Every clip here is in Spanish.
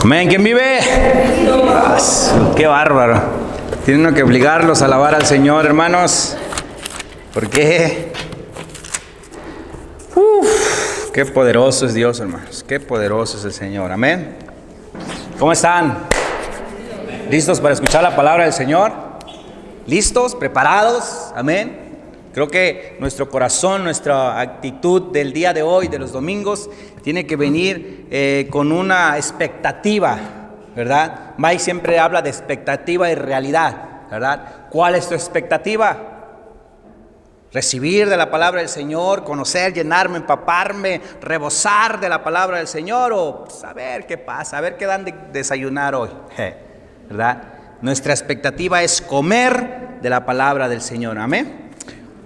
Amén. ¿Quién vive? ¡Qué bárbaro! Tiene uno que obligarlos a alabar al Señor, hermanos. ¿Por qué? ¡Qué poderoso es Dios, hermanos! ¡Qué poderoso es el Señor! Amén. ¿Cómo están? ¿Listos para escuchar la palabra del Señor? ¿Listos? ¿Preparados? Amén. Creo que nuestro corazón, nuestra actitud del día de hoy, de los domingos, tiene que venir con una expectativa, ¿verdad? Mike siempre habla de expectativa y realidad, ¿verdad? ¿Cuál es tu expectativa? Recibir de la palabra del Señor, conocer, llenarme, empaparme, rebosar de la palabra del Señor, o saber qué pasa, a ver qué dan de desayunar hoy, ¿verdad? Nuestra expectativa es comer de la palabra del Señor, amén.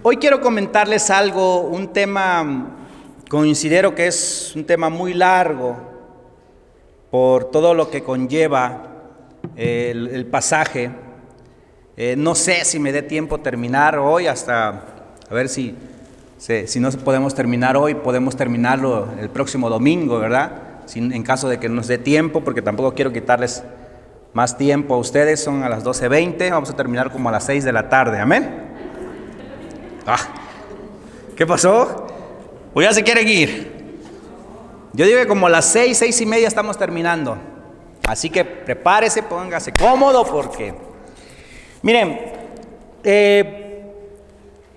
Hoy quiero comentarles algo, un tema, considero que es un tema muy largo por todo lo que conlleva el pasaje. No sé si me dé tiempo terminar hoy, hasta a ver si no podemos terminar hoy, podemos terminarlo el próximo domingo, ¿verdad? En caso de que nos dé tiempo, porque tampoco quiero quitarles más tiempo a ustedes. Son a las 12:20, vamos a terminar como a las 6 de la tarde, amén. ¿Qué pasó? Pues ya se quieren ir. Yo digo que como a las 6:30 estamos terminando. Así que prepárese, póngase cómodo porque... Miren,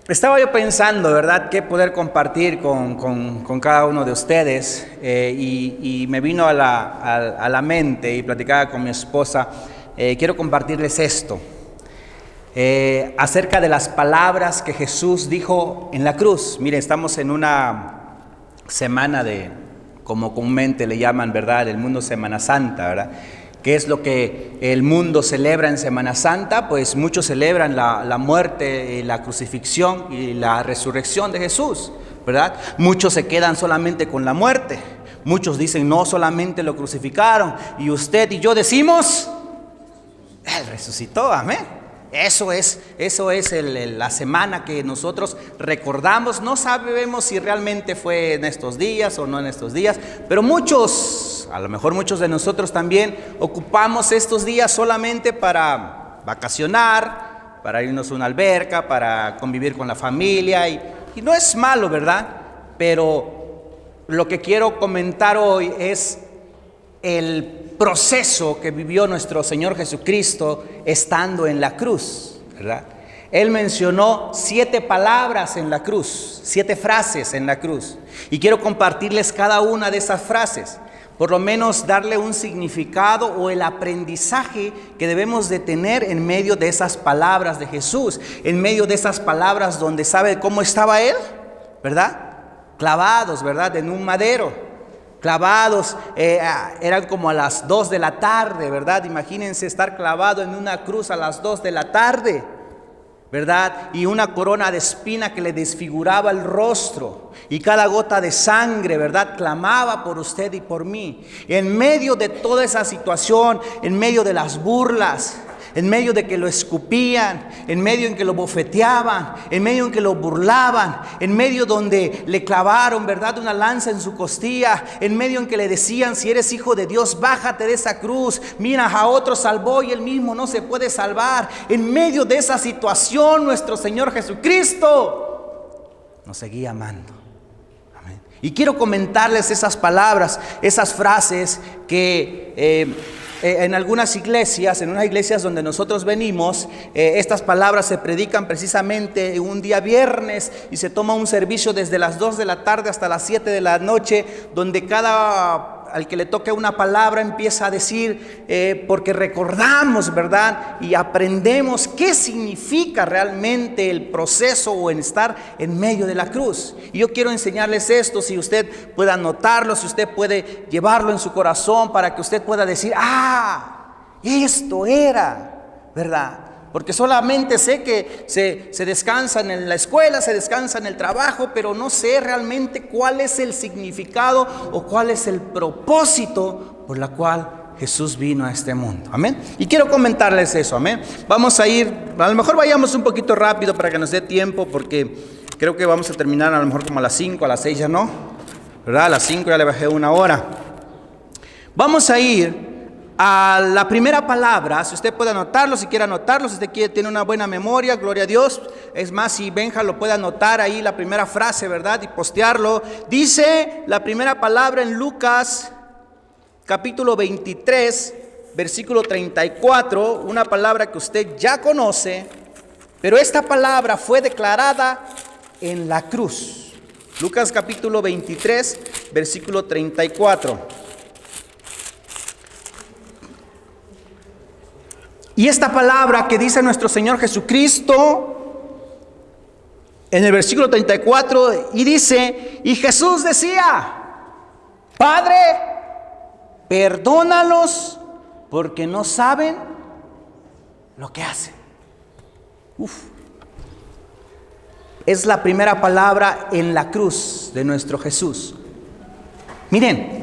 estaba yo pensando, ¿verdad?, qué poder compartir con cada uno de ustedes. Y me vino a la mente y platicaba con mi esposa. Quiero compartirles esto. Acerca de las palabras que Jesús dijo en la cruz. Mire, estamos en una semana de, como comúnmente le llaman, ¿verdad?, el mundo Semana Santa, ¿verdad? ¿Qué es lo que el mundo celebra en Semana Santa? Pues muchos celebran la muerte, la crucifixión y la resurrección de Jesús, ¿verdad? Muchos se quedan solamente con la muerte. Muchos dicen, no solamente lo crucificaron, y usted y yo decimos, Él resucitó, amén. Eso es la semana que nosotros recordamos. No sabemos si realmente fue en estos días o no en estos días, pero muchos, a lo mejor muchos de nosotros también, ocupamos estos días solamente para vacacionar, para irnos a una alberca, para convivir con la familia, y no es malo, ¿verdad? Pero lo que quiero comentar hoy es el proceso que vivió nuestro Señor Jesucristo estando en la cruz, ¿verdad? Él mencionó 7 palabras en la cruz, 7 frases en la cruz, y quiero compartirles cada una de esas frases, por lo menos darle un significado o el aprendizaje que debemos de tener en medio de esas palabras de Jesús, en medio de esas palabras donde sabe cómo estaba Él, ¿verdad? Clavados, ¿verdad?, en un madero. Clavados, eran como a las 2 de la tarde, ¿verdad? Imagínense estar clavado en una cruz a las 2 de la tarde, ¿verdad? Y una corona de espina que le desfiguraba el rostro, y cada gota de sangre, ¿verdad?, clamaba por usted y por mí. En medio de toda esa situación, en medio de las burlas, en medio de que lo escupían, en medio en que lo bofeteaban, en medio en que lo burlaban, en medio donde le clavaron, ¿verdad?, una lanza en su costilla, en medio en que le decían, si eres hijo de Dios, bájate de esa cruz, mira, a otro salvó y él mismo no se puede salvar. En medio de esa situación, nuestro Señor Jesucristo nos seguía amando. Amén. Y quiero comentarles esas palabras, esas frases que... en algunas iglesias, en unas iglesias donde nosotros venimos, estas palabras se predican precisamente un día viernes, y se toma un servicio desde las 2 de la tarde hasta las 7 de la noche, donde al que le toque una palabra empieza a decir, porque recordamos, ¿verdad?, y aprendemos qué significa realmente el proceso o en estar en medio de la cruz. Y yo quiero enseñarles esto, si usted puede anotarlo, si usted puede llevarlo en su corazón, para que usted pueda decir, esto era, ¿verdad? Porque solamente sé que se descansa en la escuela, se descansa en el trabajo, pero no sé realmente cuál es el significado o cuál es el propósito por la cual Jesús vino a este mundo. Amén. Y quiero comentarles eso. Amén. Vamos a ir, a lo mejor vayamos un poquito rápido para que nos dé tiempo, porque creo que vamos a terminar a lo mejor como a las 5, a las 6 ya no, ¿verdad? A las 5 ya le bajé 1 hora. Vamos a ir a la primera palabra, si usted puede anotarlo, si quiere anotarlo, si usted tiene una buena memoria, gloria a Dios. Es más, si Benja lo puede anotar ahí, la primera frase, ¿verdad? Y postearlo. Dice la primera palabra en Lucas, capítulo 23, versículo 34, una palabra que usted ya conoce, pero esta palabra fue declarada en la cruz. Lucas capítulo 23, versículo 34. Y esta palabra que dice nuestro Señor Jesucristo en el versículo 34, y dice, y Jesús decía, Padre, perdónalos porque no saben lo que hacen. Es la primera palabra en la cruz de nuestro Jesús. Miren,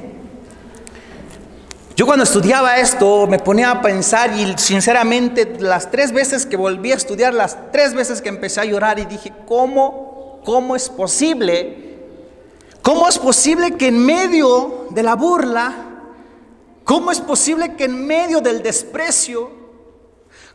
yo cuando estudiaba esto me ponía a pensar, y sinceramente las 3 veces que volví a estudiar, las 3 veces que empecé a llorar, y dije, ¿cómo es posible? ¿Cómo es posible que en medio de la burla, cómo es posible que en medio del desprecio,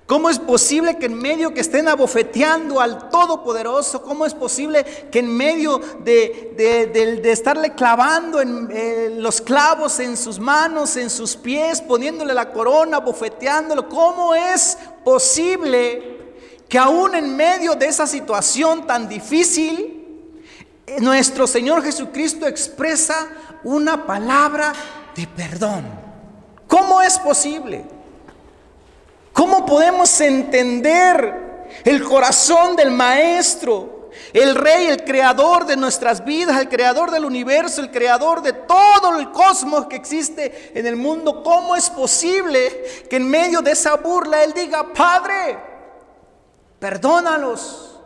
cómo es posible que en medio que estén abofeteando al Todopoderoso, cómo es posible que en medio de estarle clavando los clavos en sus manos, en sus pies, poniéndole la corona, abofeteándolo, cómo es posible que aún en medio de esa situación tan difícil, nuestro Señor Jesucristo expresa una palabra de perdón? ¿Cómo es posible? ¿Cómo podemos entender el corazón del Maestro, el Rey, el Creador de nuestras vidas, el Creador del universo, el Creador de todo el cosmos que existe en el mundo? ¿Cómo es posible que en medio de esa burla Él diga, Padre, perdónalos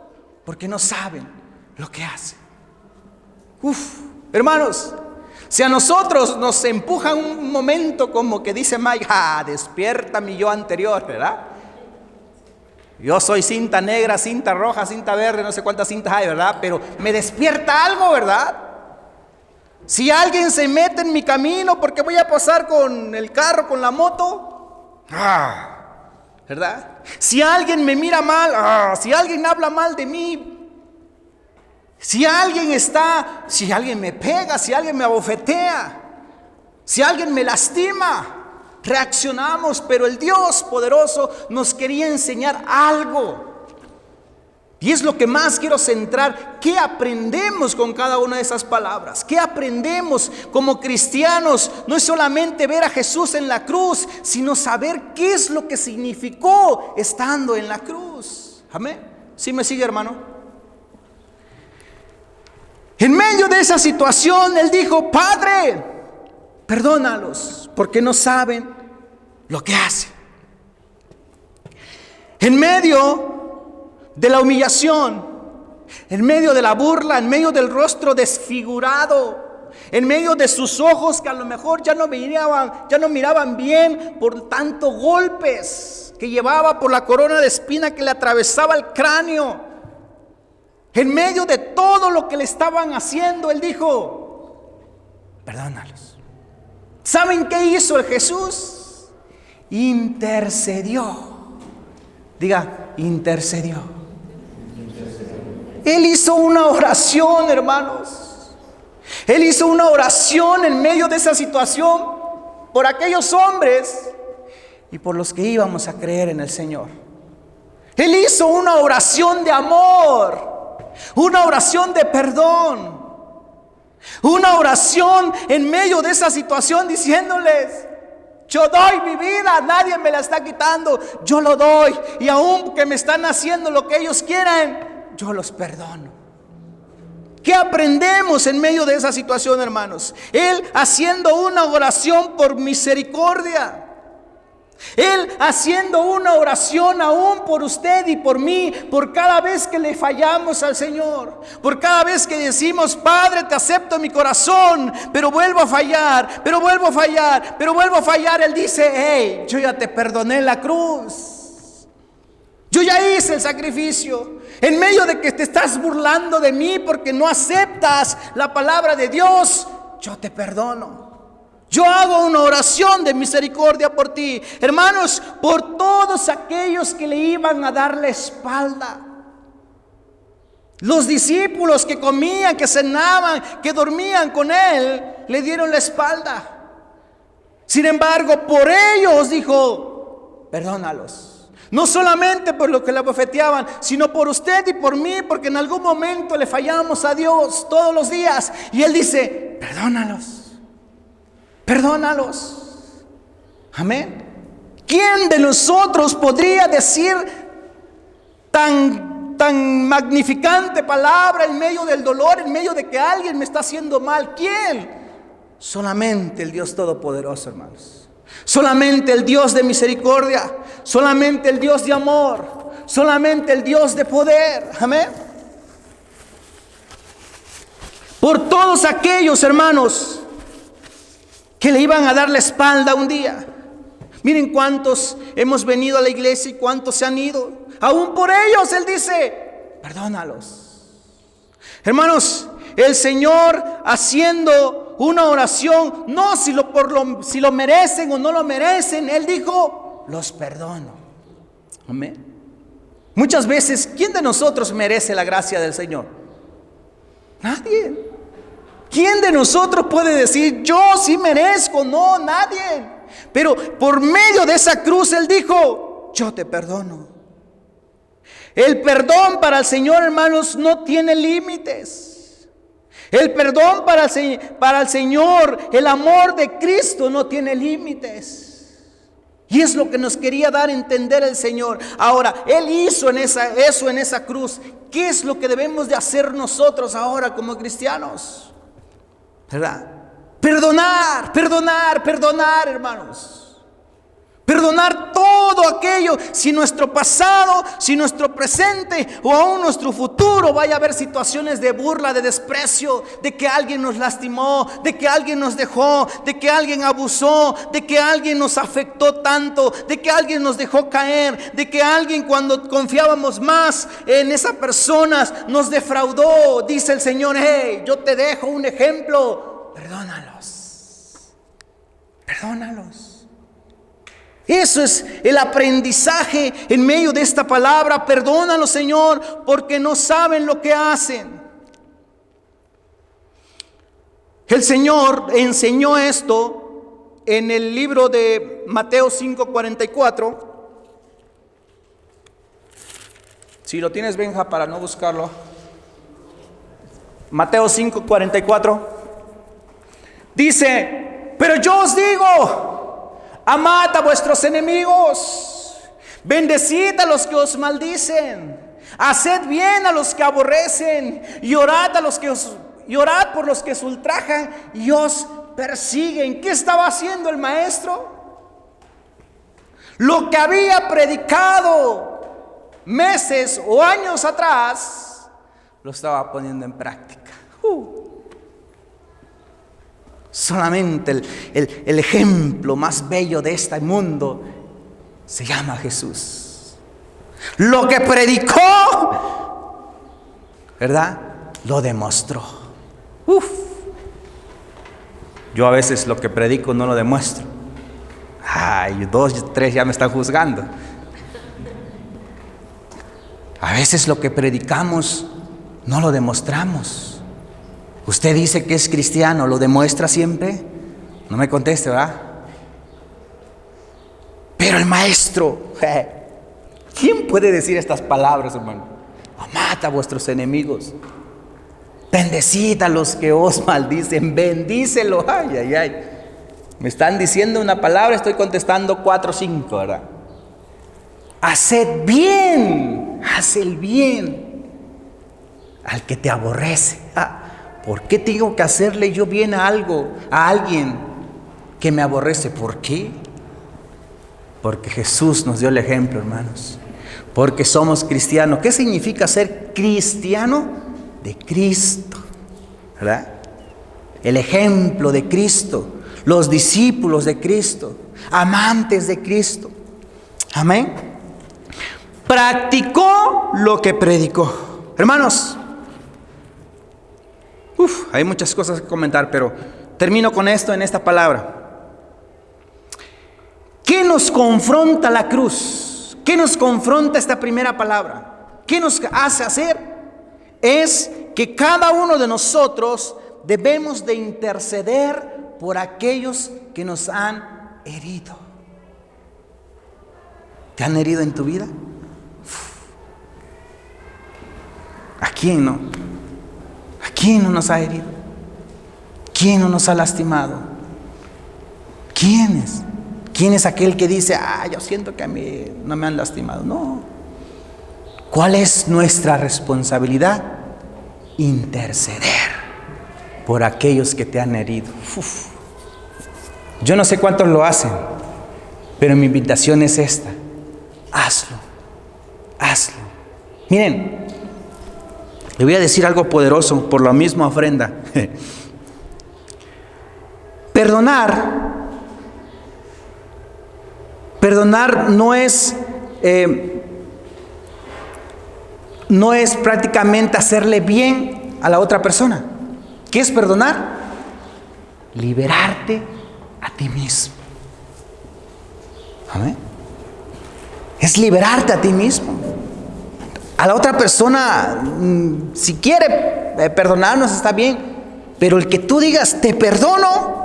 porque no saben lo que hacen? Hermanos, si a nosotros nos empujan un momento como que dice Mike, despierta mi yo anterior, ¿verdad? Yo soy cinta negra, cinta roja, cinta verde, no sé cuántas cintas hay, ¿verdad? Pero me despierta algo, ¿verdad? Si alguien se mete en mi camino porque voy a pasar con el carro, con la moto, ¿verdad? Si alguien me mira mal, si alguien habla mal de mí, si alguien me pega, si alguien me abofetea, si alguien me lastima, reaccionamos. Pero el Dios poderoso nos quería enseñar algo. Y es lo que más quiero centrar. ¿Qué aprendemos con cada una de esas palabras? ¿Qué aprendemos como cristianos? No es solamente ver a Jesús en la cruz, sino saber qué es lo que significó estando en la cruz. Amén. ¿Sí me sigue, hermano? En medio de esa situación, Él dijo, Padre, perdónalos porque no saben lo que hacen. En medio de la humillación, en medio de la burla, en medio del rostro desfigurado, en medio de sus ojos que a lo mejor ya no miraban bien por tantos golpes que llevaba, por la corona de espina que le atravesaba el cráneo, en medio de todo lo que le estaban haciendo, Él dijo, perdónalos. ¿Saben qué hizo el Jesús? Intercedió. Diga, intercedió. Él hizo una oración, hermanos. Él hizo una oración en medio de esa situación por aquellos hombres y por los que íbamos a creer en el Señor. Él hizo una oración de amor, una oración de perdón, una oración en medio de esa situación diciéndoles, yo doy mi vida, nadie me la está quitando, yo lo doy, y aun que me están haciendo lo que ellos quieran, yo los perdono. ¿Qué aprendemos en medio de esa situación, hermanos? Él haciendo una oración por misericordia. Él haciendo una oración aún por usted y por mí, por cada vez que le fallamos al Señor, por cada vez que decimos, Padre, te acepto en mi corazón, pero vuelvo a fallar, pero vuelvo a fallar, pero vuelvo a fallar. Él dice, hey, yo ya te perdoné en la cruz, yo ya hice el sacrificio. En medio de que te estás burlando de mí porque no aceptas la palabra de Dios, yo te perdono. Yo hago una oración de misericordia por ti. Hermanos, por todos aquellos que le iban a dar la espalda. Los discípulos que comían, que cenaban, que dormían con él, le dieron la espalda. Sin embargo, por ellos dijo, perdónalos. No solamente por lo que le abofeteaban, sino por usted y por mí, porque en algún momento le fallamos a Dios todos los días. Y él dice, perdónalos. Perdónalos. Amén. ¿Quién de nosotros podría decir tan magnificante palabra en medio del dolor, en medio de que alguien me está haciendo mal? ¿Quién? Solamente el Dios Todopoderoso, hermanos. Solamente el Dios de misericordia. Solamente el Dios de amor. Solamente el Dios de poder. Amén. Por todos aquellos, hermanos, que le iban a dar la espalda un día. Miren cuántos hemos venido a la iglesia y cuántos se han ido. Aún por ellos él dice, perdónalos. Hermanos, el Señor haciendo una oración, no si lo merecen o no lo merecen. Él dijo, los perdono. Amén. Muchas veces, ¿quién de nosotros merece la gracia del Señor? Nadie. ¿Quién de nosotros puede decir, yo sí merezco? No, nadie. Pero por medio de esa cruz Él dijo, yo te perdono. El perdón para el Señor, hermanos, no tiene límites. El perdón para el Señor, el amor de Cristo no tiene límites. Y es lo que nos quería dar a entender el Señor. Ahora, Él hizo eso en esa cruz. ¿Qué es lo que debemos de hacer nosotros ahora como cristianos? ¿Verdad? Perdonar, hermanos. Perdonar todo aquello. Si nuestro pasado, si nuestro presente o aún nuestro futuro vaya a haber situaciones de burla, de desprecio, de que alguien nos lastimó, de que alguien nos dejó, de que alguien abusó, de que alguien nos afectó tanto, de que alguien nos dejó caer, de que alguien cuando confiábamos más en esa persona nos defraudó. Dice el Señor, hey, yo te dejo un ejemplo. Perdónalos. Perdónalos. Eso es el aprendizaje en medio de esta palabra. Perdónalos, Señor, porque no saben lo que hacen. El Señor enseñó esto en el libro de Mateo 5:44. Si lo tienes, Benja, para no buscarlo. Mateo 5:44. Dice, pero yo os digo, amad a vuestros enemigos, bendecid a los que os maldicen, haced bien a los que aborrecen, y orad por los que os ultrajan y os persiguen. ¿Qué estaba haciendo el maestro? Lo que había predicado meses o años atrás, lo estaba poniendo en práctica. Solamente el ejemplo más bello de este mundo se llama Jesús. Lo que predicó, ¿verdad? Lo demostró. Yo a veces lo que predico no lo demuestro. Ay, 2, 3 ya me están juzgando. A veces lo que predicamos no lo demostramos. Usted dice que es cristiano, ¿lo demuestra siempre? No me conteste, ¿verdad? Pero el maestro, ¿quién puede decir estas palabras, hermano? Amad a vuestros enemigos, bendecid a los que os maldicen, bendícelo. Ay, ay, ay. Me están diciendo una palabra, estoy contestando 4 o 5, ¿verdad? Haced bien, haz el bien al que te aborrece. ¿Por qué tengo que hacerle yo bien a alguien que me aborrece? ¿Por qué? Porque Jesús nos dio el ejemplo, hermanos. Porque somos cristianos. ¿Qué significa ser cristiano? De Cristo, ¿verdad? El ejemplo de Cristo, los discípulos de Cristo, amantes de Cristo. Amén. Practicó lo que predicó. Hermanos, hay muchas cosas que comentar, pero termino con esto en esta palabra. ¿Qué nos confronta la cruz? ¿Qué nos confronta esta primera palabra? ¿Qué nos hace hacer? Es que cada uno de nosotros debemos de interceder por aquellos que nos han herido. ¿Te han herido en tu vida? ¿A quién no? ¿A quién no nos ha herido? ¿Quién no nos ha lastimado? ¿Quién es? ¿Quién es aquel que dice, yo siento que a mí no me han lastimado? No. ¿Cuál es nuestra responsabilidad? Interceder por aquellos que te han herido. Yo no sé cuántos lo hacen, pero mi invitación es esta. Hazlo. Hazlo. Miren, le voy a decir algo poderoso por la misma ofrenda. Perdonar no es prácticamente hacerle bien a la otra persona. ¿Qué es perdonar? Liberarte a ti mismo. ¿Amén? Es liberarte a ti mismo. A la otra persona, si quiere perdonarnos, está bien, pero el que tú digas, te perdono,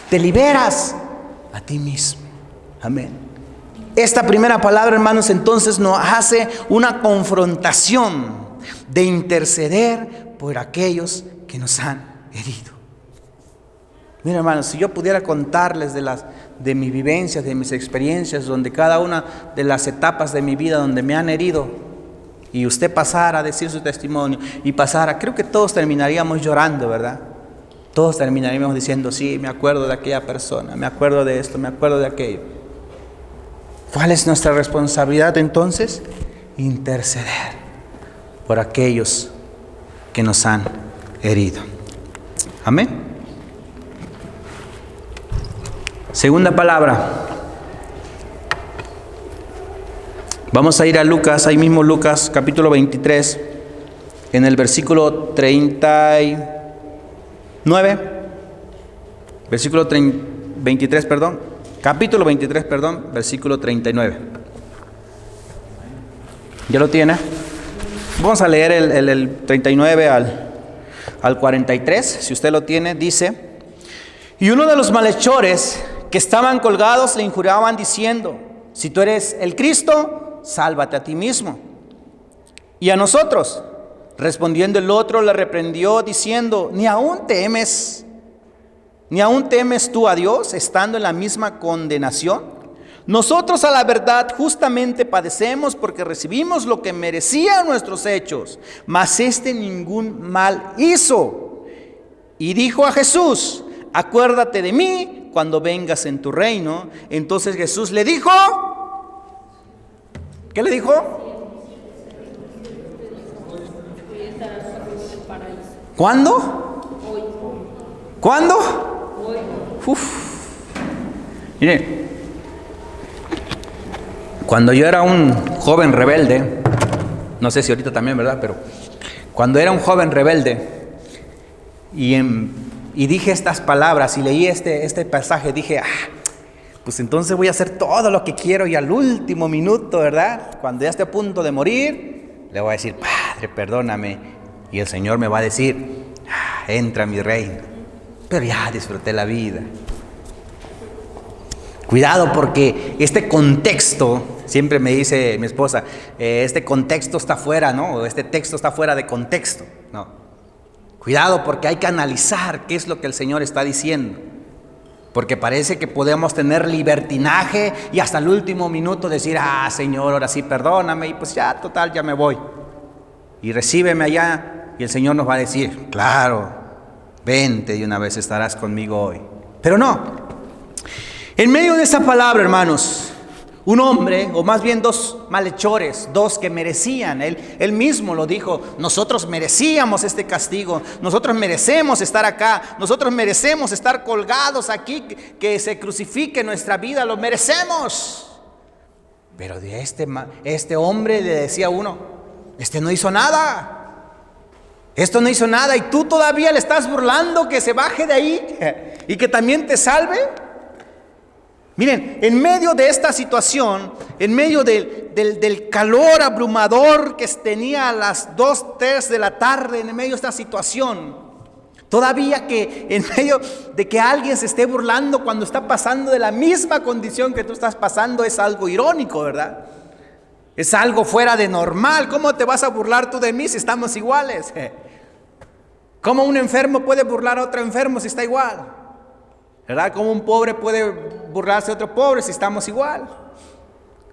te liberas a ti mismo. Amén. Esta primera palabra, hermanos, entonces nos hace una confrontación de interceder por aquellos que nos han herido. Mira, hermanos, si yo pudiera contarles de mis vivencias, de mis experiencias, donde cada una de las etapas de mi vida donde me han herido, y usted pasara a decir su testimonio y pasara, creo que todos terminaríamos llorando, ¿verdad? Todos terminaríamos diciendo, sí, me acuerdo de aquella persona, me acuerdo de esto, me acuerdo de aquello. ¿Cuál es nuestra responsabilidad entonces? Interceder por aquellos que nos han herido. Amén. Segunda palabra. Vamos a ir a Lucas, ahí mismo Lucas, capítulo 23, en el versículo 39. Versículo 23, perdón. Capítulo 23, perdón, versículo 39. ¿Ya lo tiene? Vamos a leer el 39 al 43, si usted lo tiene, dice: y uno de los malhechores que estaban colgados le injuriaban diciendo, si tú eres el Cristo, sálvate a ti mismo y a nosotros. Respondiendo el otro le reprendió diciendo, ¿Ni aún temes tú a Dios, estando en la misma condenación? Nosotros a la verdad justamente padecemos porque recibimos lo que merecían nuestros hechos, mas este ningún mal hizo. Y dijo a Jesús, acuérdate de mí cuando vengas en tu reino. Entonces Jesús le dijo, ¿qué le dijo? ¿Cuándo? ¿Cuándo? Mire, cuando yo era un joven rebelde, no sé si ahorita también, ¿verdad? Pero cuando era un joven rebelde y dije estas palabras y leí este pasaje, dije, pues entonces voy a hacer todo lo que quiero y al último minuto, ¿verdad? Cuando ya esté a punto de morir, le voy a decir, Padre, perdóname. Y el Señor me va a decir, entra a mi reino. Pero ya disfruté la vida. Cuidado, porque este contexto, siempre me dice mi esposa, este contexto está fuera, ¿no? O este texto está fuera de contexto, ¿no? Cuidado, porque hay que analizar qué es lo que el Señor está diciendo. Porque parece que podemos tener libertinaje y hasta el último minuto decir, Señor, ahora sí, perdóname, y pues ya, total, ya me voy. Y recíbeme allá, y el Señor nos va a decir, claro, vente y una vez estarás conmigo hoy. Pero no. En medio de esa palabra, hermanos, un hombre, o más bien dos malhechores, dos que merecían, él mismo lo dijo, nosotros merecíamos este castigo, nosotros merecemos estar acá, nosotros merecemos estar colgados aquí, que se crucifique nuestra vida, lo merecemos. Pero de este hombre le decía uno, no hizo nada. Esto no hizo nada y tú todavía le estás burlando que se baje de ahí. y que también te salve? Miren, en medio de esta situación, en medio del calor abrumador que tenía a las 2, 3 de la tarde, en medio de esta situación, todavía que en medio de que alguien se esté burlando cuando está pasando de la misma condición que tú estás pasando, es algo irónico, ¿verdad? Es algo fuera de normal. ¿Cómo te vas a burlar tú de mí si estamos iguales? ¿Cómo un enfermo puede burlar a otro enfermo si está igual? ¿Verdad? ¿Cómo un pobre puede burlarse de otro pobre si estamos igual?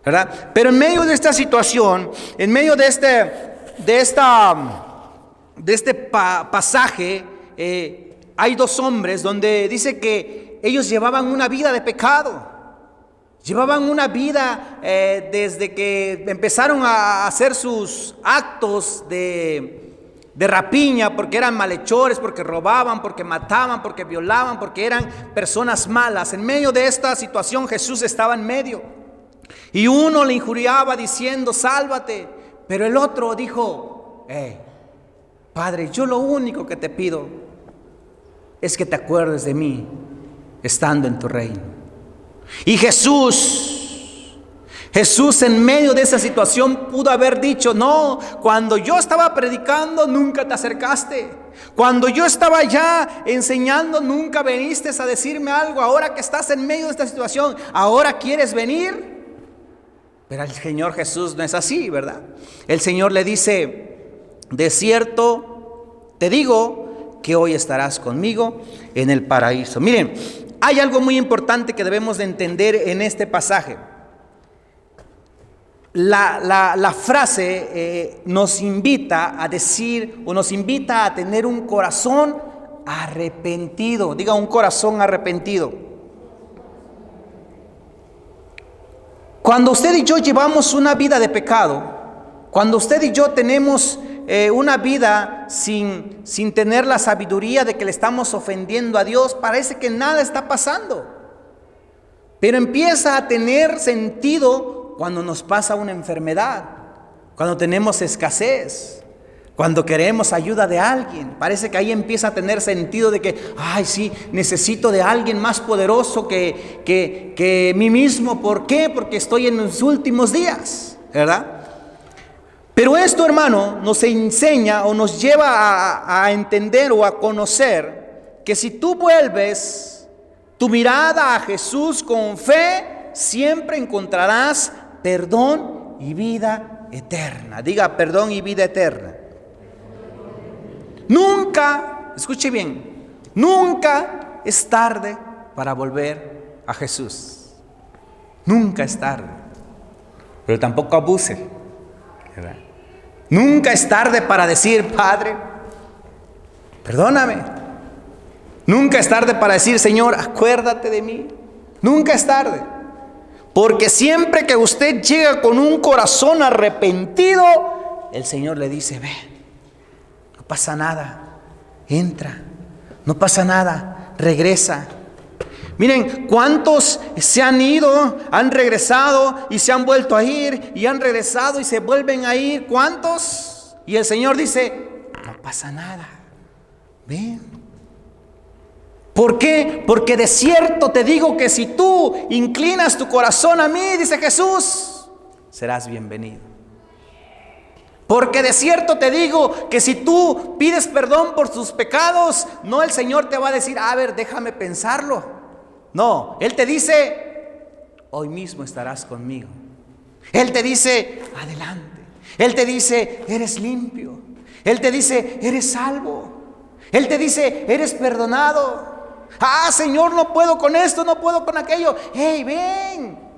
¿Verdad? Pero en medio de esta situación, en medio de este pasaje, hay 2 hombres donde dice que ellos llevaban una vida de pecado. Llevaban una vida desde que empezaron a hacer sus actos de rapiña, porque eran malhechores, porque robaban, porque mataban, porque violaban, porque eran personas malas. En medio de esta situación Jesús estaba en medio. Y uno le injuriaba diciendo, sálvate. Pero el otro dijo, Padre, yo lo único que te pido es que te acuerdes de mí estando en tu reino. Y Jesús en medio de esa situación pudo haber dicho, no, cuando yo estaba predicando nunca te acercaste. Cuando yo estaba ya enseñando nunca viniste a decirme algo. Ahora que estás en medio de esta situación, ¿ahora quieres venir? Pero el Señor Jesús no es así, ¿verdad? El Señor le dice, de cierto te digo que hoy estarás conmigo en el paraíso. Miren, hay algo muy importante que debemos de entender en este pasaje. La frase nos invita a decir, o nos invita a tener un corazón arrepentido. Diga, un corazón arrepentido. Cuando usted y yo llevamos una vida de pecado, cuando usted y yo tenemos una vida sin tener la sabiduría de que le estamos ofendiendo a Dios, parece que nada está pasando. Pero empieza a tener sentido cuando nos pasa una enfermedad, cuando tenemos escasez, cuando queremos ayuda de alguien. Parece que ahí empieza a tener sentido de que, ay, sí, necesito de alguien más poderoso que mí mismo. ¿Por qué? Porque estoy en los últimos días, ¿verdad? Pero esto, hermano, nos enseña o nos lleva a entender o a conocer que si tú vuelves tu mirada a Jesús con fe, siempre encontrarás perdón y vida eterna. Diga, perdón y vida eterna. Nunca, escuche bien, nunca es tarde para volver a Jesús. Nunca es tarde. Pero tampoco abuse, ¿verdad? Nunca es tarde para decir, Padre, perdóname. Nunca es tarde para decir, Señor, acuérdate de mí. Nunca es tarde. Porque siempre que usted llega con un corazón arrepentido, el Señor le dice, ven, no pasa nada, entra, no pasa nada, regresa. Miren, ¿cuántos se han ido, han regresado y se han vuelto a ir y han regresado y se vuelven a ir? ¿Cuántos? Y el Señor dice, no pasa nada, ven. ¿Por qué? Porque de cierto te digo que si tú inclinas tu corazón a mí, dice Jesús, serás bienvenido. Porque de cierto te digo que si tú pides perdón por tus pecados, no el Señor te va a decir, a ver, déjame pensarlo. No, Él te dice, hoy mismo estarás conmigo. Él te dice, adelante. Él te dice, eres limpio. Él te dice, eres salvo. Él te dice, eres perdonado. Ah, Señor, no puedo con esto, no puedo con aquello. Hey, ven.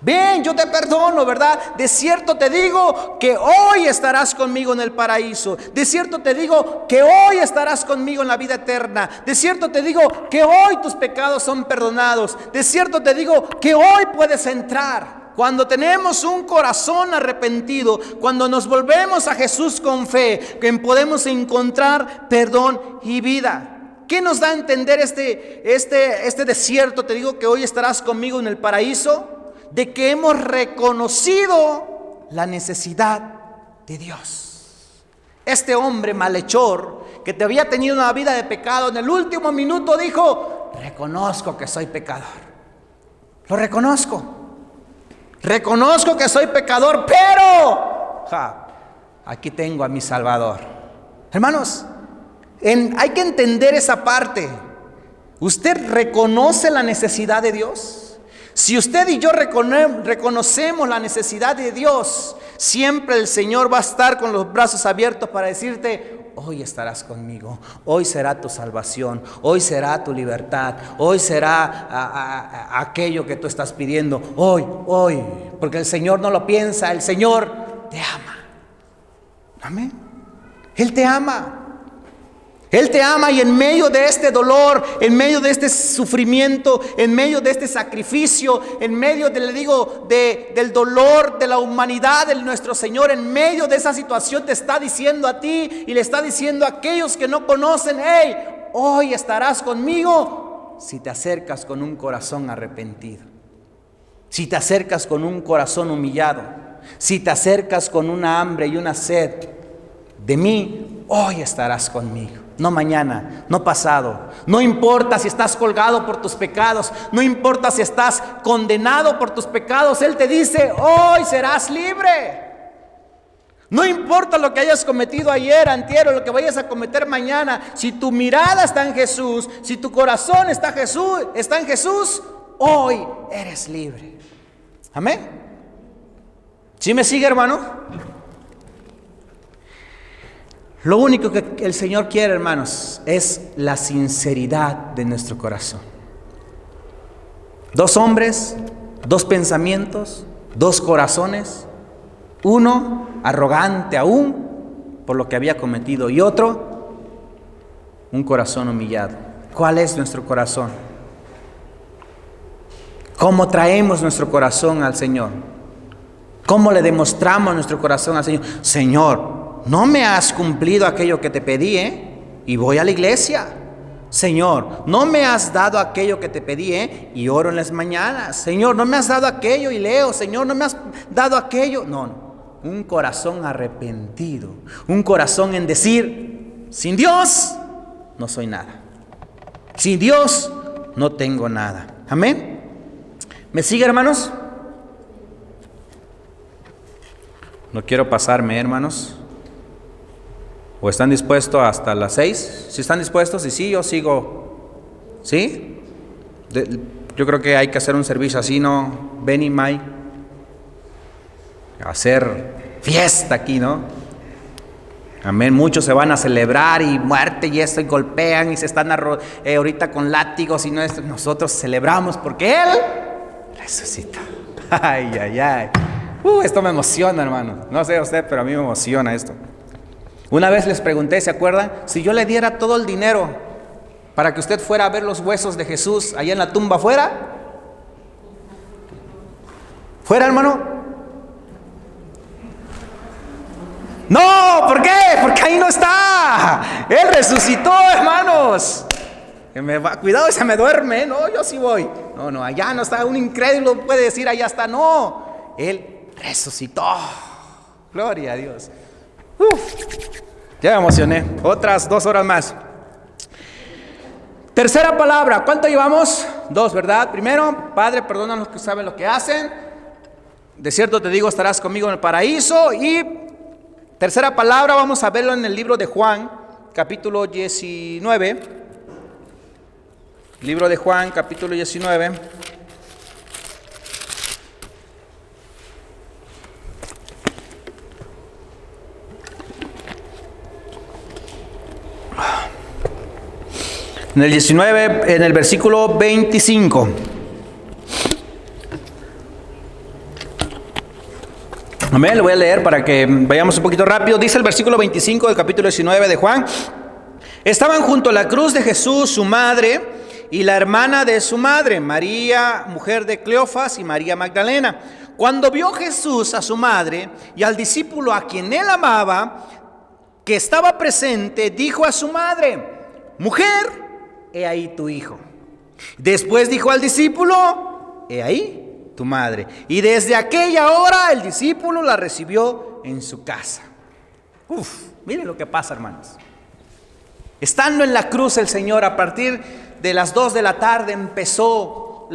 Ven, yo te perdono, ¿verdad? De cierto te digo que hoy estarás conmigo en el paraíso. De cierto te digo que hoy estarás conmigo en la vida eterna. De cierto te digo que hoy tus pecados son perdonados. De cierto te digo que hoy puedes entrar. Cuando tenemos un corazón arrepentido, cuando nos volvemos a Jesús con fe, que podemos encontrar perdón y vida. ¿Qué nos da a entender este desierto? Te digo que hoy estarás conmigo en el paraíso. De que hemos reconocido la necesidad de Dios. Este hombre malhechor que te había tenido una vida de pecado, en el último minuto dijo: reconozco que soy pecador. Lo reconozco. Reconozco que soy pecador, pero aquí tengo a mi Salvador. Hermanos, hay que entender esa parte. ¿Usted reconoce la necesidad de Dios? Si usted y yo reconocemos la necesidad de Dios, siempre el Señor va a estar con los brazos abiertos para decirte: hoy estarás conmigo, hoy será tu salvación, hoy será tu libertad, hoy será aquello que tú estás pidiendo, hoy, porque el Señor no lo piensa, el Señor te ama. Amén. Él te ama. Él te ama, y en medio de este dolor, en medio de este sufrimiento, en medio de este sacrificio, en medio del dolor de la humanidad de nuestro Señor, en medio de esa situación te está diciendo a ti y le está diciendo a aquellos que no conocen: hey, hoy estarás conmigo si te acercas con un corazón arrepentido, si te acercas con un corazón humillado, si te acercas con una hambre y una sed de mí. Hoy estarás conmigo. No mañana, no pasado. No importa si estás colgado por tus pecados, no importa si estás condenado por tus pecados. Él te dice: hoy serás libre. No importa lo que hayas cometido ayer, antier, o lo que vayas a cometer mañana. Si tu mirada está en Jesús, si tu corazón está en Jesús, hoy eres libre. Amén. ¿Sí me sigue, hermano? Lo único que el Señor quiere, hermanos, es la sinceridad de nuestro corazón. Dos hombres, dos pensamientos, dos corazones. Uno arrogante aún por lo que había cometido, y otro un corazón humillado. ¿Cuál es nuestro corazón? ¿Cómo traemos nuestro corazón al Señor? ¿Cómo le demostramos nuestro corazón al Señor? Señor, no me has cumplido aquello que te pedí, y voy a la iglesia. Señor, no me has dado aquello que te pedí, y oro en las mañanas. Señor, no me has dado aquello y leo. Señor, no me has dado aquello. No. Un corazón arrepentido, un corazón en decir: sin Dios no soy nada, sin Dios no tengo nada. Amén. ¿Me sigue, hermanos? No quiero pasarme, hermanos. ¿O están dispuestos hasta las 6? Si están dispuestos, y sí, yo sigo. ¿Sí? Yo creo que hay que hacer un servicio así, ¿no? Benny, Mike. Hacer fiesta aquí, ¿no? Amén. Muchos se van a celebrar y muerte y esto, y golpean y se están ahorita con látigos y no es. Nosotros celebramos porque Él resucita. Ay, ay, ay. Esto me emociona, hermano. No sé usted, pero a mí me emociona esto. Una vez les pregunté, ¿se acuerdan? Si yo le diera todo el dinero para que usted fuera a ver los huesos de Jesús allá en la tumba, ¿fuera? ¿Fuera, hermano? No, ¿por qué? Porque ahí no está. Él resucitó, hermanos. Cuidado, se me duerme. No, yo sí voy. No, allá no está. Un incrédulo puede decir: allá está. No, Él resucitó. Gloria a Dios. Ya me emocioné. Otras 2 horas más. Tercera palabra. ¿Cuánto llevamos? 2, ¿verdad? Primero, Padre, perdona a los que saben lo que hacen. De cierto te digo, estarás conmigo en el paraíso. Y tercera palabra, vamos a verlo en el libro de Juan, capítulo 19. Libro de Juan, capítulo 19. En el 19, en el versículo 25. Amén, lo voy a leer para que vayamos un poquito rápido. Dice el versículo 25 del capítulo 19 de Juan: estaban junto a la cruz de Jesús su madre y la hermana de su madre, María, mujer de Cleofas, y María Magdalena. Cuando vio Jesús a su madre y al discípulo a quien él amaba, que estaba presente, dijo a su madre: mujer, he ahí tu hijo. Después dijo al discípulo: he ahí tu madre. Y desde aquella hora el discípulo la recibió en su casa. Miren lo que pasa, hermanos. Estando en la cruz el Señor, a partir de las 2 de la tarde empezó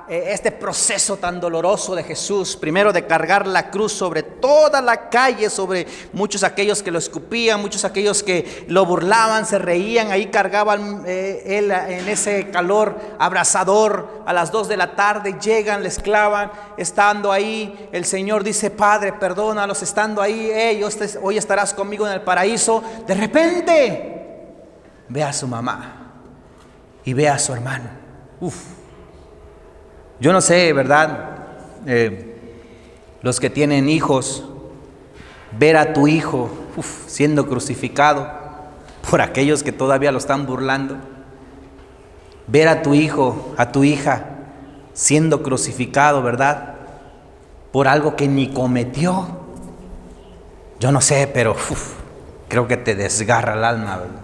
este proceso tan doloroso de Jesús. Primero de cargar la cruz sobre toda la calle, sobre muchos aquellos que lo escupían, muchos aquellos que lo burlaban, se reían. Ahí cargaban él en ese calor abrasador. A las 2 de la tarde llegan, les clavan. Estando ahí, el Señor dice: Padre, perdónalos. Estando ahí, hoy estarás conmigo en el paraíso. De repente ve a su mamá y ve a su hermano. Yo no sé, ¿verdad? Los que tienen hijos, ver a tu hijo siendo crucificado por aquellos que todavía lo están burlando. Ver a tu hijo, a tu hija siendo crucificado, ¿verdad? Por algo que ni cometió. Yo no sé, pero creo que te desgarra el alma, ¿verdad?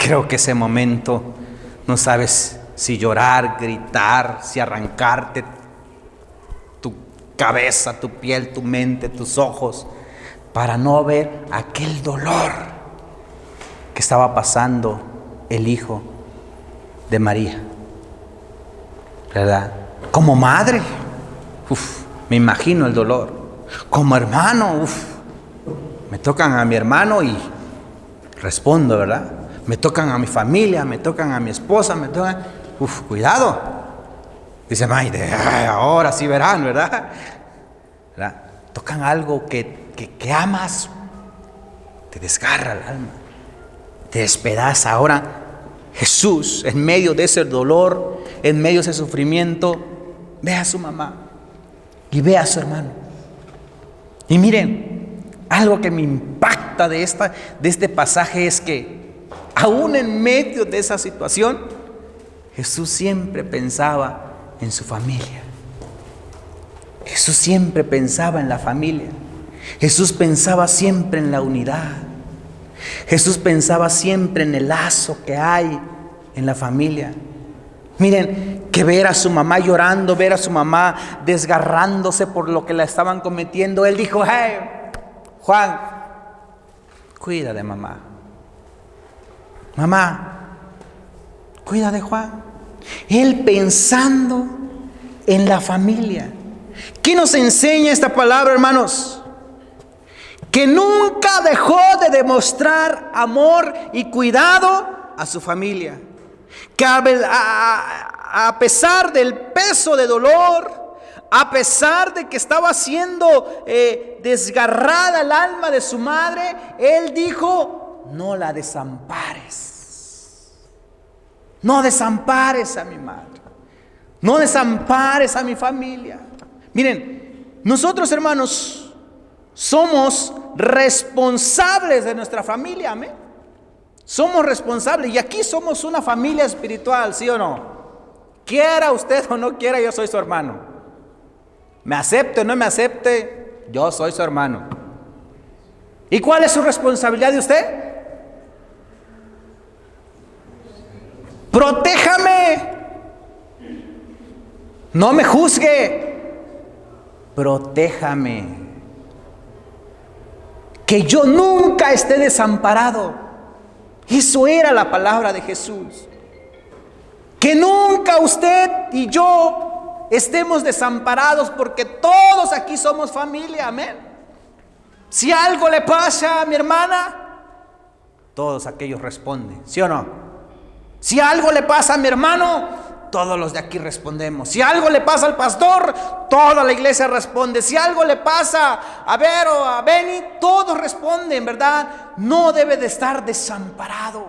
Creo que ese momento no sabes si llorar, gritar, si arrancarte tu cabeza, tu piel, tu mente, tus ojos, para no ver aquel dolor que estaba pasando el hijo de María, ¿verdad? Como madre, me imagino el dolor. Como hermano, me tocan a mi hermano y respondo, ¿verdad? Me tocan a mi familia, me tocan a mi esposa, me tocan... cuidado. Dice: ahora sí verán, ¿verdad? Tocan algo que amas, te desgarra el alma, te despedaza. Ahora Jesús, en medio de ese dolor, en medio de ese sufrimiento, ve a su mamá y ve a su hermano. Y miren, algo que me impacta de este pasaje es que aún en medio de esa situación, Jesús siempre pensaba en su familia. Jesús siempre pensaba en la familia. Jesús pensaba siempre en la unidad. Jesús pensaba siempre en el lazo que hay en la familia. Miren, que ver a su mamá llorando, ver a su mamá desgarrándose por lo que la estaban cometiendo, él dijo: hey, Juan, cuida de mamá. Mamá, cuida de Juan. Él pensando en la familia. ¿Qué nos enseña esta palabra, hermanos? Que nunca dejó de demostrar amor y cuidado a su familia. Que a pesar del peso de dolor, a pesar de que estaba siendo desgarrada el alma de su madre, él dijo: no la desampares. No desampares a mi madre. No desampares a mi familia. Miren, nosotros, hermanos, somos responsables de nuestra familia, amén. Somos responsables, y aquí somos una familia espiritual, ¿sí o no? Quiera usted o no quiera, yo soy su hermano. Me acepte o no me acepte, yo soy su hermano. ¿Y cuál es su responsabilidad de usted? Protéjame. No me juzgue. Protéjame. Que yo nunca esté desamparado. Eso era la palabra de Jesús. Que nunca usted y yo estemos desamparados, porque todos aquí somos familia, amén. Si algo le pasa a mi hermana, todos aquellos responden, ¿sí o no? Si algo le pasa a mi hermano, todos los de aquí respondemos. Si algo le pasa al pastor, toda la iglesia responde. Si algo le pasa a Vero, a Benny, todos responden, ¿verdad? No debe de estar desamparado.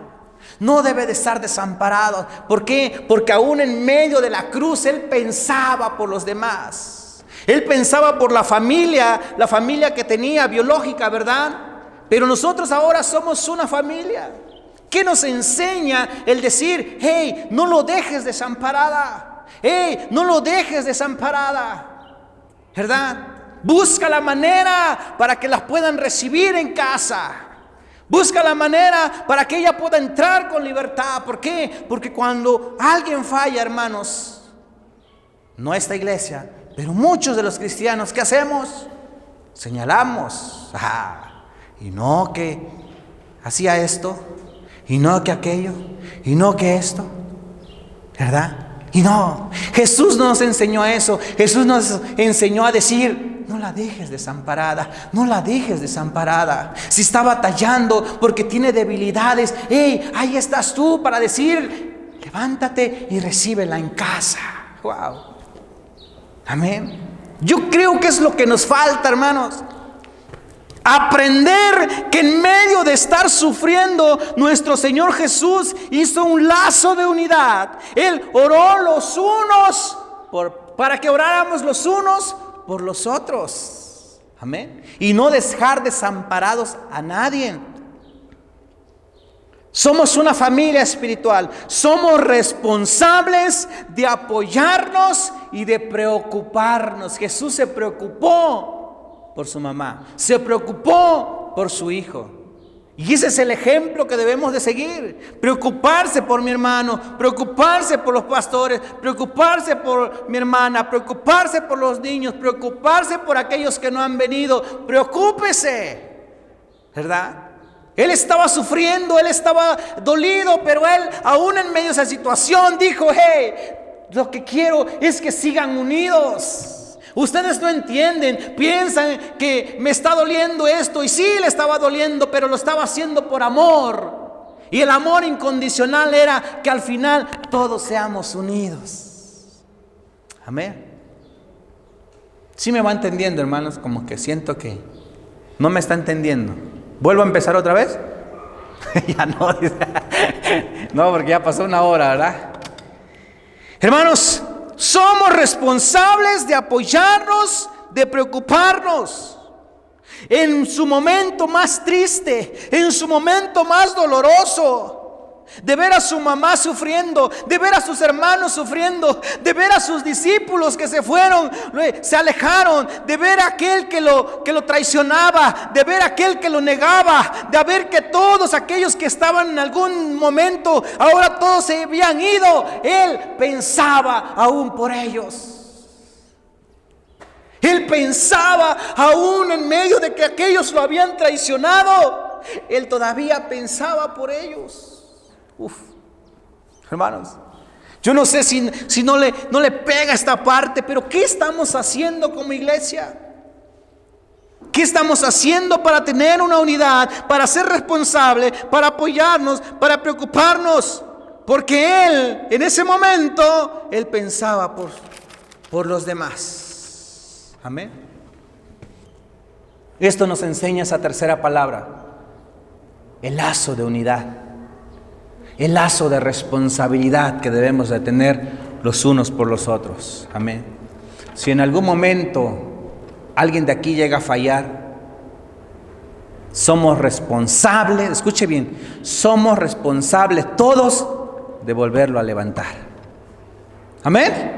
No debe de estar desamparado. ¿Por qué? Porque aún en medio de la cruz, él pensaba por los demás. Él pensaba por la familia que tenía biológica, ¿verdad? Pero nosotros ahora somos una familia. ¿Qué nos enseña el decir: hey, no lo dejes desamparada? Hey, no lo dejes desamparada, ¿verdad? Busca la manera para que las puedan recibir en casa. Busca la manera para que ella pueda entrar con libertad. ¿Por qué? Porque cuando alguien falla, hermanos, no esta iglesia, pero muchos de los cristianos, ¿qué hacemos? Señalamos. Y no, que hacía esto. y no que aquello, y no que esto, ¿verdad? Y no, Jesús no nos enseñó a eso. Jesús nos enseñó a decir: no la dejes desamparada, no la dejes desamparada. Si está batallando porque tiene debilidades, hey, ahí estás tú para decir: levántate y recíbela en casa. Wow. Amén. Yo creo que es lo que nos falta, hermanos. Aprender que en medio de estar sufriendo, nuestro Señor Jesús hizo un lazo de unidad. Él oró los unos para que oráramos los unos por los otros. Amén. Y no dejar desamparados a nadie. Somos una familia espiritual. Somos responsables de apoyarnos y de preocuparnos. Jesús se preocupó por su mamá, se preocupó por su hijo, y ese es el ejemplo que debemos de seguir. Preocuparse por mi hermano, preocuparse por los pastores, preocuparse por mi hermana, preocuparse por los niños, preocuparse por aquellos que no han venido. Preocúpese, ¿verdad? Él estaba sufriendo, él estaba dolido, pero él, aún en medio de esa situación, dijo: hey, lo que quiero es que sigan unidos. Ustedes no entienden, piensan que me está doliendo esto, y sí le estaba doliendo, pero lo estaba haciendo por amor. Y el amor incondicional era que al final todos seamos unidos. Amén. Sí me va entendiendo, hermanos, como que siento que no me está entendiendo. ¿Vuelvo a empezar otra vez? Ya no, no, porque ya pasó una hora, ¿verdad? Hermanos, somos responsables de apoyarnos, de preocuparnos. En su momento más triste, en su momento más doloroso, de ver a su mamá sufriendo, de ver a sus hermanos sufriendo, de ver a sus discípulos que se fueron, se alejaron, de ver a aquel que lo traicionaba, de ver a aquel que lo negaba, de ver que todos aquellos que estaban en algún momento, ahora todos se habían ido. Él pensaba aún por ellos. Él pensaba aún en medio de que aquellos lo habían traicionado. Él todavía pensaba por ellos. Uf, hermanos, yo no sé si no le pega esta parte, pero ¿qué estamos haciendo como iglesia? ¿Qué estamos haciendo para tener una unidad, para ser responsable, para apoyarnos, para preocuparnos? Porque él, en ese momento, él pensaba por los demás. Amén. Esto nos enseña esa tercera palabra: el lazo de unidad. El lazo de responsabilidad que debemos de tener los unos por los otros. Amén. Si en algún momento alguien de aquí llega a fallar, somos responsables, escuche bien, somos responsables todos de volverlo a levantar. Amén.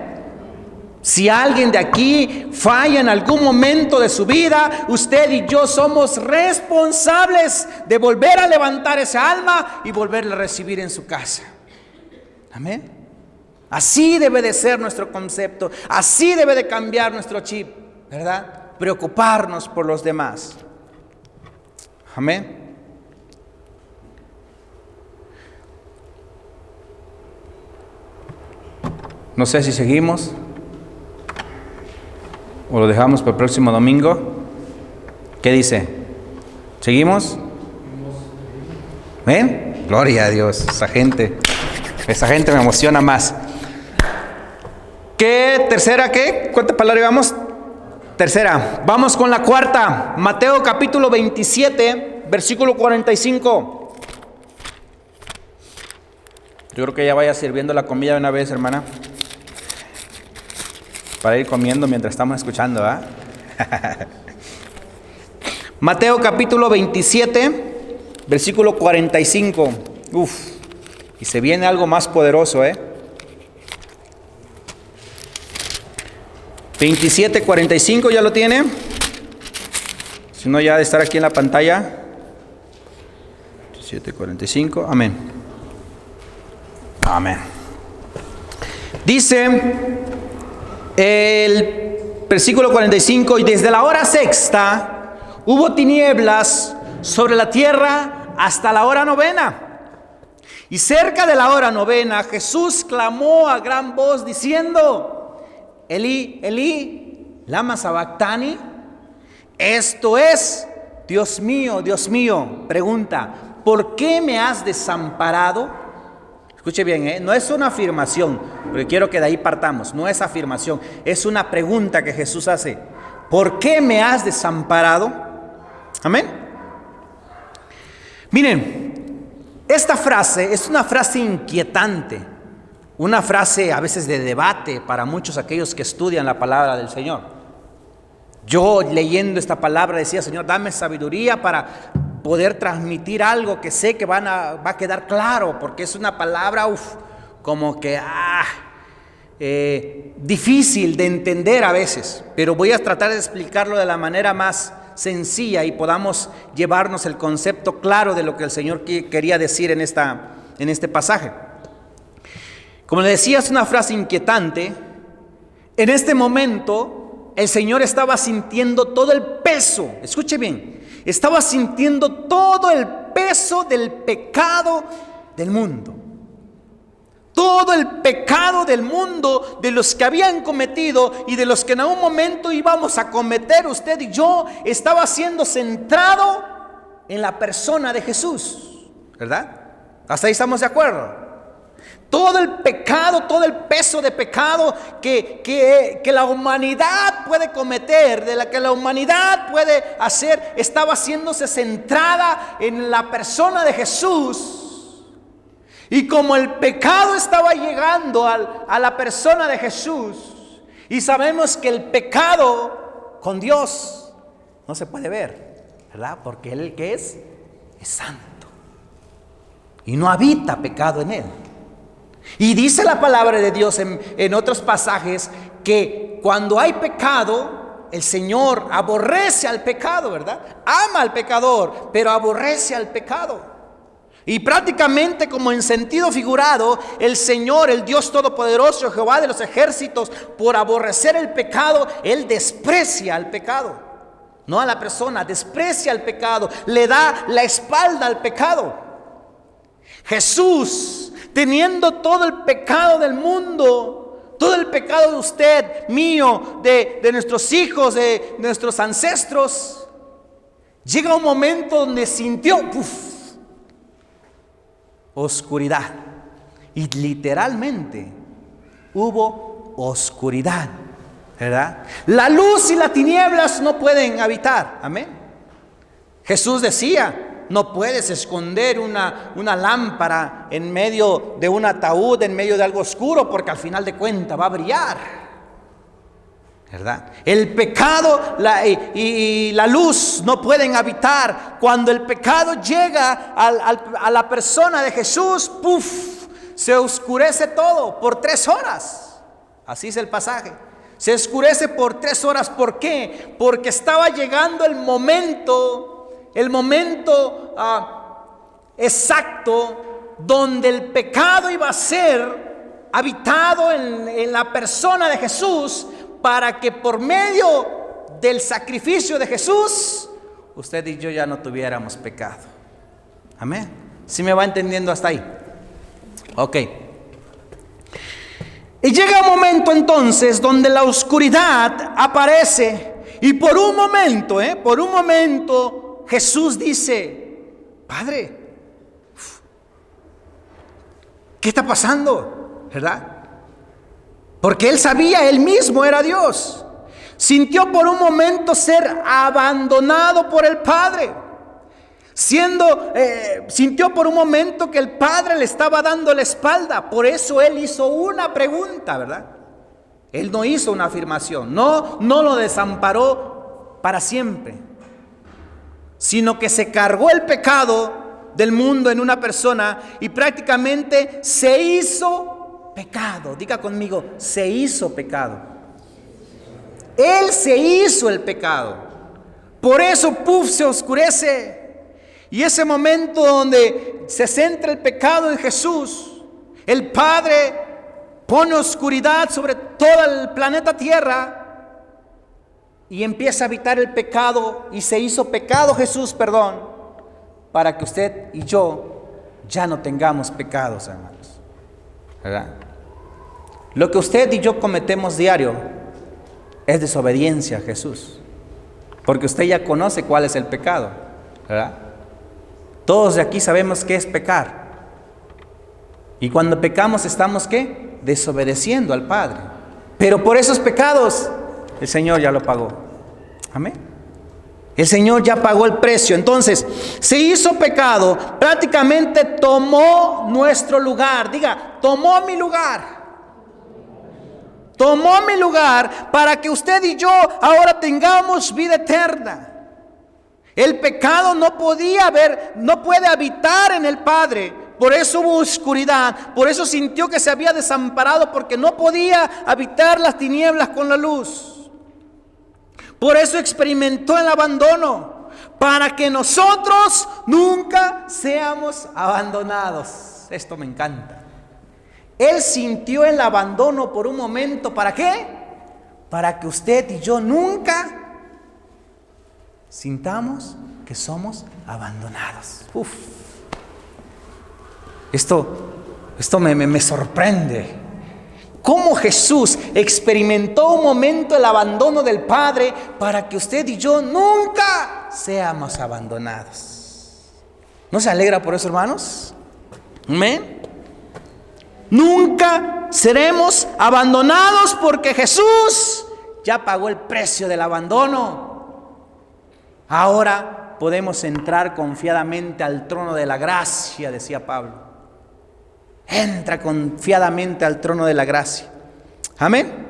Si alguien de aquí falla en algún momento de su vida, usted y yo somos responsables de volver a levantar esa alma y volverla a recibir en su casa. Amén. Así debe de ser nuestro concepto, así debe de cambiar nuestro chip, ¿verdad? Preocuparnos por los demás. Amén. No sé si seguimos o lo dejamos para el próximo domingo. ¿Qué dice? ¿Seguimos? ¿Ven? Gloria a Dios. Esa gente me emociona más. ¿Qué tercera qué? ¿Cuántas palabras llevamos? Tercera. Vamos con la cuarta. Mateo capítulo 27, versículo 45. Yo creo que ya vaya sirviendo la comida de una vez, hermana, para ir comiendo mientras estamos escuchando, ¿ah? Mateo capítulo 27, versículo 45. Uf, y se viene algo más poderoso, 27, 45, ¿ya lo tiene? Si no, ya de estar aquí en la pantalla. 27, 45, amén. Amén. Dice el versículo 45: y desde la hora sexta hubo tinieblas sobre la tierra hasta la hora novena. Y cerca de la hora novena, Jesús clamó a gran voz diciendo: Elí, Elí, lama sabactani. Esto es: Dios mío, pregunta, ¿por qué me has desamparado? Escuche bien, no es una afirmación, porque quiero que de ahí partamos. No es afirmación, es una pregunta que Jesús hace. ¿Por qué me has desamparado? Amén. Miren, esta frase es una frase inquietante, una frase a veces de debate para muchos aquellos que estudian la palabra del Señor. Yo leyendo esta palabra decía: Señor, dame sabiduría para poder transmitir algo que sé que va a quedar claro, porque es una palabra como que difícil de entender a veces, pero voy a tratar de explicarlo de la manera más sencilla y podamos llevarnos el concepto claro de lo que el Señor quería decir en este pasaje. Como le decía, es una frase inquietante. En este momento el Señor estaba sintiendo todo el peso, escuche bien, estaba sintiendo todo el peso del pecado del mundo. Todo el pecado del mundo, de los que habían cometido y de los que en algún momento íbamos a cometer usted y yo, estaba siendo centrado en la persona de Jesús, ¿verdad? Hasta ahí estamos de acuerdo. Todo el pecado, todo el peso de pecado que la humanidad puede cometer, de la que la humanidad puede hacer, estaba haciéndose centrada en la persona de Jesús. Y como el pecado estaba llegando a la persona de Jesús, y sabemos que el pecado con Dios no se puede ver, ¿verdad? Porque Él, el que es santo y no habita pecado en Él. Y dice la palabra de Dios en otros pasajes que cuando hay pecado, el Señor aborrece al pecado, ¿verdad? Ama al pecador, pero aborrece al pecado. Y prácticamente, como en sentido figurado, el Señor, el Dios Todopoderoso, Jehová de los ejércitos, por aborrecer el pecado, Él desprecia al pecado. No a la persona, desprecia al pecado, le da la espalda al pecado. Jesús, teniendo todo el pecado del mundo, todo el pecado de usted, mío, de nuestros hijos, de nuestros ancestros, llega un momento donde sintió oscuridad. Y literalmente hubo oscuridad, ¿verdad? La luz y las tinieblas no pueden habitar. Amén. Jesús decía: no puedes esconder una lámpara en medio de un ataúd, en medio de algo oscuro, porque al final de cuentas va a brillar, ¿verdad? El pecado y la luz no pueden habitar. Cuando el pecado llega a la persona de Jesús, se oscurece todo por 3 horas. Así es el pasaje. Se oscurece por 3 horas. ¿Por qué? Porque estaba llegando el momento exacto donde el pecado iba a ser habitado en la persona de Jesús, para que por medio del sacrificio de Jesús usted y yo ya no tuviéramos pecado. Amén. ¿Sí me va entendiendo hasta ahí? Ok. Y llega un momento entonces donde la oscuridad aparece, y por un momento Jesús dice: Padre, ¿qué está pasando? ¿Verdad? Porque él sabía, él mismo era Dios. Sintió por un momento ser abandonado por el Padre. Sintió por un momento que el Padre le estaba dando la espalda. Por eso él hizo una pregunta, ¿verdad? Él no hizo una afirmación. No lo desamparó para siempre, sino que se cargó el pecado del mundo en una persona y prácticamente se hizo pecado. Diga conmigo: se hizo pecado. Él se hizo el pecado. Por eso se oscurece. Y ese momento donde se centra el pecado en Jesús, el Padre pone oscuridad sobre todo el planeta Tierra y empieza a habitar el pecado. Y se hizo pecado Jesús, para que usted y yo ya no tengamos pecados, hermanos. ¿Verdad? Lo que usted y yo cometemos diario es desobediencia a Jesús, porque usted ya conoce cuál es el pecado, ¿verdad? Todos de aquí sabemos qué es pecar. Y cuando pecamos estamos, ¿qué? Desobedeciendo al Padre. Pero por esos pecados el Señor ya lo pagó. Amén. El Señor ya pagó el precio. Entonces, se hizo pecado, prácticamente tomó nuestro lugar. Diga, tomó mi lugar. Tomó mi lugar para que usted y yo ahora tengamos vida eterna. El pecado no puede habitar en el Padre. Por eso hubo oscuridad. Por eso sintió que se había desamparado, porque no podía habitar las tinieblas con la luz. Por eso experimentó el abandono, para que nosotros nunca seamos abandonados. Esto me encanta. Él sintió el abandono por un momento. ¿Para qué? Para que usted y yo nunca sintamos que somos abandonados. Esto me sorprende. Cómo Jesús experimentó un momento el abandono del Padre para que usted y yo nunca seamos abandonados. ¿No se alegra por eso, hermanos? ¿Amén? Nunca seremos abandonados porque Jesús ya pagó el precio del abandono. Ahora podemos entrar confiadamente al trono de la gracia, decía Pablo. Entra confiadamente al trono de la gracia. Amén.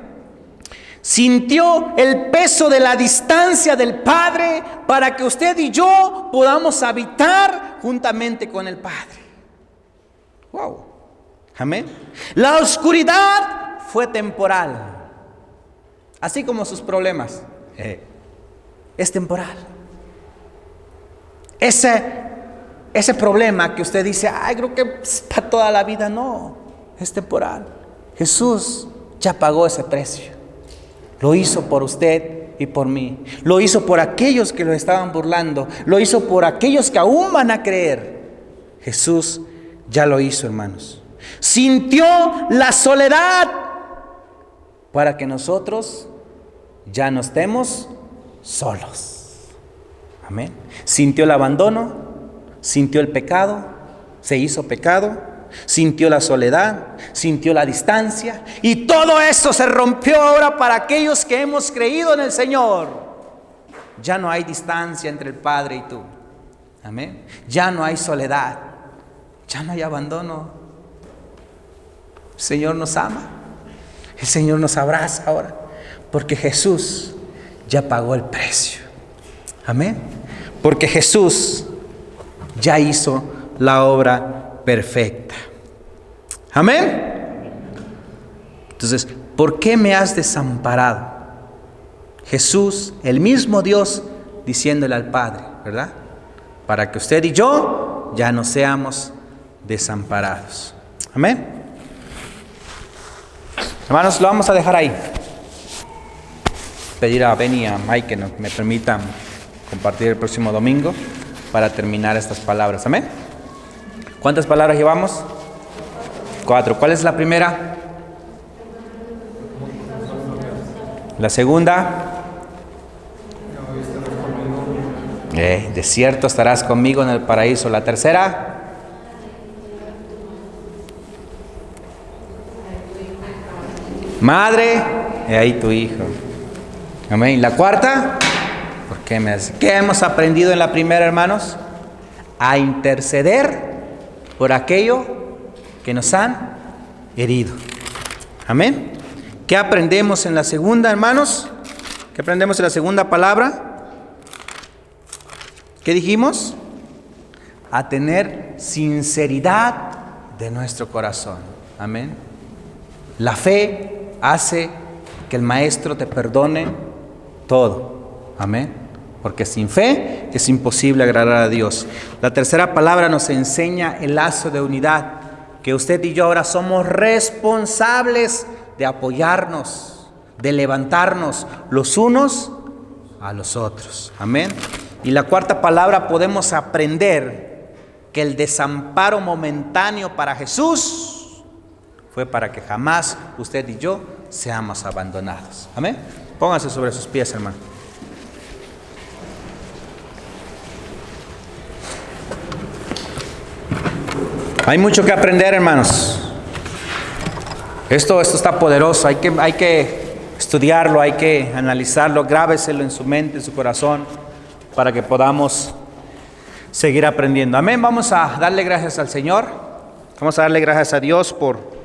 Sintió el peso de la distancia del Padre para que usted y yo podamos habitar juntamente con el Padre. Wow. Amén. La oscuridad fue temporal, así como sus problemas. Es temporal. Ese problema que usted dice, ay, creo que es para toda la vida, no, es temporal. Jesús ya pagó ese precio. Lo hizo por usted y por mí. Lo hizo por aquellos que lo estaban burlando. Lo hizo por aquellos que aún van a creer. Jesús ya lo hizo, hermanos. Sintió la soledad para que nosotros ya no estemos solos. Amén. Sintió el abandono, sintió el pecado, se hizo pecado, sintió la soledad, sintió la distancia, y todo eso se rompió ahora para aquellos que hemos creído en el Señor. Ya no hay distancia entre el Padre y tú. Amén. Ya no hay soledad, ya no hay abandono. El Señor nos ama, el Señor nos abraza ahora, porque Jesús ya pagó el precio. Amén. Porque Jesús ya hizo la obra perfecta. Amén. Entonces, ¿por qué me has desamparado? Jesús, el mismo Dios, diciéndole al Padre, ¿verdad? Para que usted y yo ya no seamos desamparados. Amén. Hermanos, lo vamos a dejar ahí. Pedir a Benny y a Mike que me permitan compartir el próximo domingo para terminar estas palabras. Amén. ¿Cuántas palabras llevamos? 4. ¿Cuál es la primera? La segunda. De cierto estarás conmigo en el paraíso. La tercera. Madre, he ahí tu hijo. Amén. La cuarta. ¿Qué hemos aprendido en la primera, hermanos? A interceder por aquello que nos han herido. Amén. ¿Qué aprendemos en la segunda, hermanos? ¿Qué aprendemos en la segunda palabra? ¿Qué dijimos? A tener sinceridad de nuestro corazón. Amén. La fe hace que el Maestro te perdone todo. Amén. Porque sin fe es imposible agradar a Dios. La tercera palabra nos enseña el lazo de unidad, que usted y yo ahora somos responsables de apoyarnos, de levantarnos los unos a los otros. Amén. Y la cuarta palabra, podemos aprender que el desamparo momentáneo para Jesús fue para que jamás usted y yo seamos abandonados. Amén. Pónganse sobre sus pies, hermano. Hay mucho que aprender, hermanos. Esto está poderoso. Hay que estudiarlo, hay que analizarlo. Grábeselo en su mente, en su corazón, para que podamos seguir aprendiendo. Amén. Vamos a darle gracias al Señor. Vamos a darle gracias a Dios por